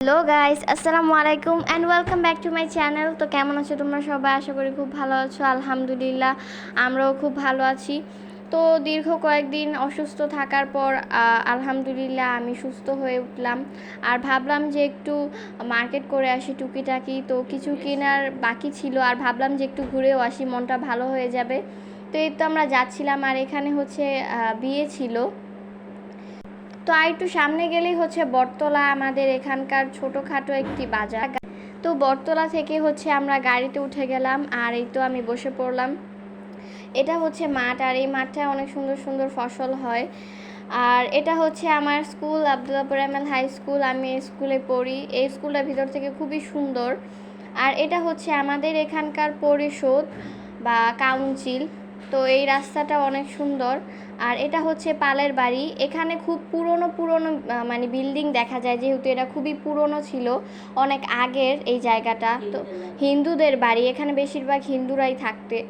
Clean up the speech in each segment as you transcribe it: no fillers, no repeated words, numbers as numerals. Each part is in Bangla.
হ্যালো গাইস, আসসালামু আলাইকুম and welcome back to my channel. তো কেমন আছো তোমরা সবাই? আশা করি খুব ভালো আছো। আলহামদুলিল্লাহ আমরাও খুব ভালো আছি। তো দীর্ঘ কয়েকদিন অসুস্থ থাকার পর আলহামদুলিল্লাহ আমি সুস্থ হয়ে উঠলাম। আর ভাবলাম যে একটু মার্কেট করে আসি টুকিটাকি, তো কিছু কেনার বাকি ছিল, আর ভাবলাম যে একটু ঘুরেও আসি, মনটা ভালো হয়ে যাবে। তো এই তো আমরা যাচ্ছিলাম, আর এখানে হচ্ছে বিয়ে ছিল। তো আর একটু সামনে গেলেই হচ্ছে বটতলা, আমাদের এখানকার ছোটোখাটো একটি বাজার। তো বটতলা থেকে হচ্ছে আমরা গাড়িতে উঠে গেলাম, আর এই তো আমি বসে পড়লাম। এটা হচ্ছে মাঠ, আর এই মাঠটায় অনেক সুন্দর সুন্দর ফসল হয়। আর এটা হচ্ছে আমার school, Abdullahpur ML high school. আমি এই স্কুলে পড়ি। এই স্কুলটার ভিতর থেকে খুবই সুন্দর। আর এটা হচ্ছে আমাদের এখানকার পরিষদ বা কাউন্সিল। তো এই রাস্তাটা অনেক সুন্দর। আর এটা হচ্ছে পালের বাড়ি। এখানে খুব পুরনো পুরনো মানে বিল্ডিং দেখা যায়, যেহেতু এটা খুবই পুরনো ছিল, অনেক আগের এই জায়গাটা। তো হিন্দুদের বাড়ি, এখানে বেশিরভাগ হিন্দুরাই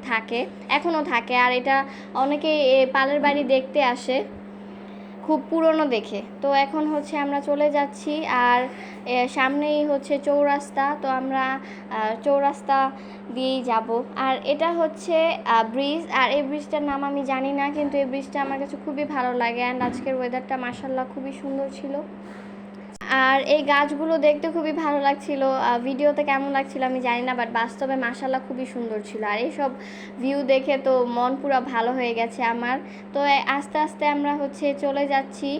থাকে, এখনও থাকে। আর এটা অনেকেই পালের বাড়ি দেখতে আসে, খুব পুরনো দেখে। তো এখন হচ্ছে আমরা চলে যাচ্ছি, আর সামনেই হচ্ছে চৌরাস্তা। তো আমরা চৌরাস্তা দিয়েই যাব। আর এটা হচ্ছে ব্রিজ, আর এই ব্রিজটার নাম আমি জানি না, কিন্তু এই ব্রিজটা আমার কাছে খুবই ভালো লাগে। অ্যান্ড আজকের ওয়েদারটা মাশাআল্লাহ খুবই সুন্দর ছিল। আর এই গাছগুলো দেখতে খুবই ভালো লাগছিল। ভিডিওতে কেমন লাগছিল আমি জানি না, বাট বাস্তবে মাশাআল্লাহ খুবই সুন্দর ছিল। আর এইসব ভিউ দেখে তো মন পুরো ভালো হয়ে গেছে আমার। তো আস্তে আস্তে আমরা হচ্ছে চলে যাচ্ছি।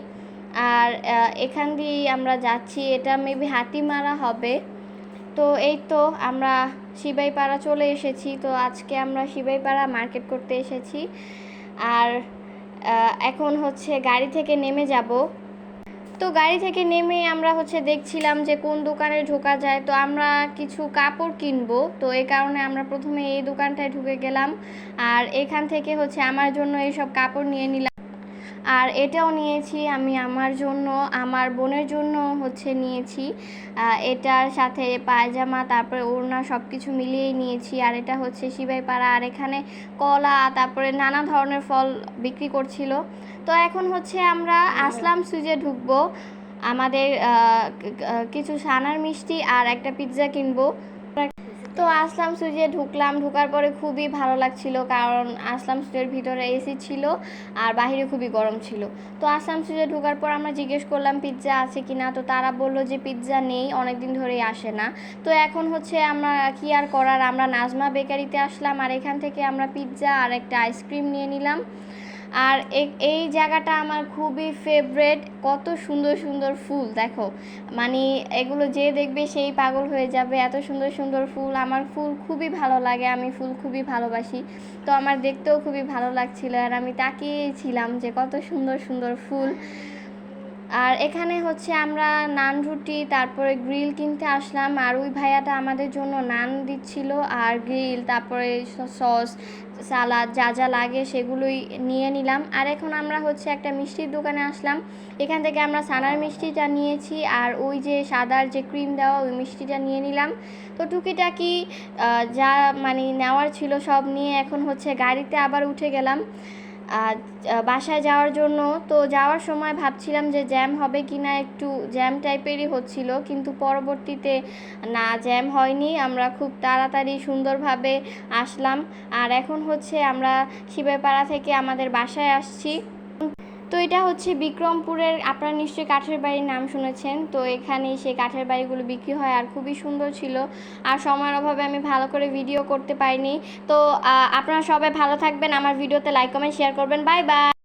আর এখান দিয়েই আমরা যাচ্ছি, এটা মেবি হাতিমারা হবে। তো এই তো আমরা সিবাইপাড়া চলে এসেছি। তো আজকে আমরা সিবাইপাড়া মার্কেট করতে এসেছি। আর এখন হচ্ছে গাড়ি থেকে নেমে যাব। তো গাড়ি থেকে নেমে আমরা হচ্ছে দেখছিলাম যে কোন দোকানে ঢোকা যায়। তো আমরা কিছু কাপড় কিনবো, তো এই কারণে আমরা প্রথমে এই দোকানটায় ঢুকে গেলাম। আর এখান থেকে হচ্ছে আমার জন্য এইসব কাপড় নিয়ে নিলাম। আর এটাও নিয়েছি আমি আমার জন্য, আমার বোনের জন্য হচ্ছে নিয়েছি। এটার সাথে পায়জামা, তারপরে ওড়না, সব কিছু মিলিয়েই নিয়েছি। আর এটা হচ্ছে সিবাইপাড়া। আর এখানে কলা, তারপরে নানা ধরনের ফল বিক্রি করছিল। তো এখন হচ্ছে আমরা আসলাম সুইজে ঢুকবো। আমাদের কিছু ছানার মিষ্টি আর একটা পিৎজা কিনবো। তো আসলাম সুইজে ঢুকলাম, ঢোকার পরে খুবই ভালো লাগছিল, কারণ আসলাম সুইজের ভিতরে এসি ছিল আর বাহিরে খুবই গরম ছিল। তো আসলাম সুইজে ঢোকার পর আমরা জিজ্ঞেস করলাম পিৎজা আছে কি না। তো তারা বললো যে পিৎজা নেই, অনেক দিন ধরেই আসে না। তো এখন হচ্ছে আমরা কি আর করার, আমরা নাজমা বেকারিতে আসলাম, আর এখান থেকে আমরা পিৎজা আর একটা আইসক্রিম নিয়ে নিলাম। আর এই জায়গাটা আমার খুবই ফেভারেট। কত সুন্দর সুন্দর ফুল দেখো, মানে এগুলো যে দেখবে সেই পাগল হয়ে যাবে। এত সুন্দর সুন্দর ফুল, আমার ফুল খুবই ভালো লাগে, আমি ফুল খুবই ভালোবাসি। তো আমার দেখতেও খুবই ভালো লাগছিল, আর আমি তাকিয়েছিলাম যে কত সুন্দর সুন্দর ফুল। আর এখানে হচ্ছে আমরা নান রুটি, তারপরে গ্রিল কিনতে আসলাম। আর ওই ভাইয়াটা আমাদের জন্য নান দিচ্ছিল, আর গ্রিল, তারপরে সস, সালাদ, যা যা লাগে সেগুলোই নিয়ে নিলাম। আর এখন আমরা হচ্ছে একটা মিষ্টির দোকানে আসলাম। এখান থেকে আমরা ছানার মিষ্টিটা নিয়েছি, আর ওই যে সাদার যে ক্রিম দেওয়া ওই মিষ্টিটা নিয়ে নিলাম। তো টুকিটাকি যা মানে নেওয়ার ছিল সব নিয়ে এখন হচ্ছে গাড়িতে আবার উঠে গেলাম বাসায় যাওয়ার জন্য। তো যাওয়ার সময় ভাবছিলাম যে জ্যাম হবে কি না, একটু জ্যাম টাইপেরই হচ্ছিল, কিন্তু পরবর্তীতে না, জ্যাম হয়নি। আমরা খুব তাড়াতাড়ি সুন্দরভাবে আসলাম। আর এখন হচ্ছে আমরা শিবেপাড়া থেকে আমাদের বাসায় আসছি। তো এটা হচ্ছে বিক্রমপুরের, আপনারা নিশ্চয়ই কাঠের বাড়ির নাম শুনেছেন। তো এখানেই সেই কাঠের বাড়িগুলো বিক্রি হয়, আর খুবই সুন্দর ছিল। আর সময়ের অভাবে আমি ভালো করে ভিডিও করতে পারিনি। তো আপনারা সবাই ভালো থাকবেন, আমার ভিডিওতে লাইক কমেন্ট শেয়ার করবেন। Bye bye.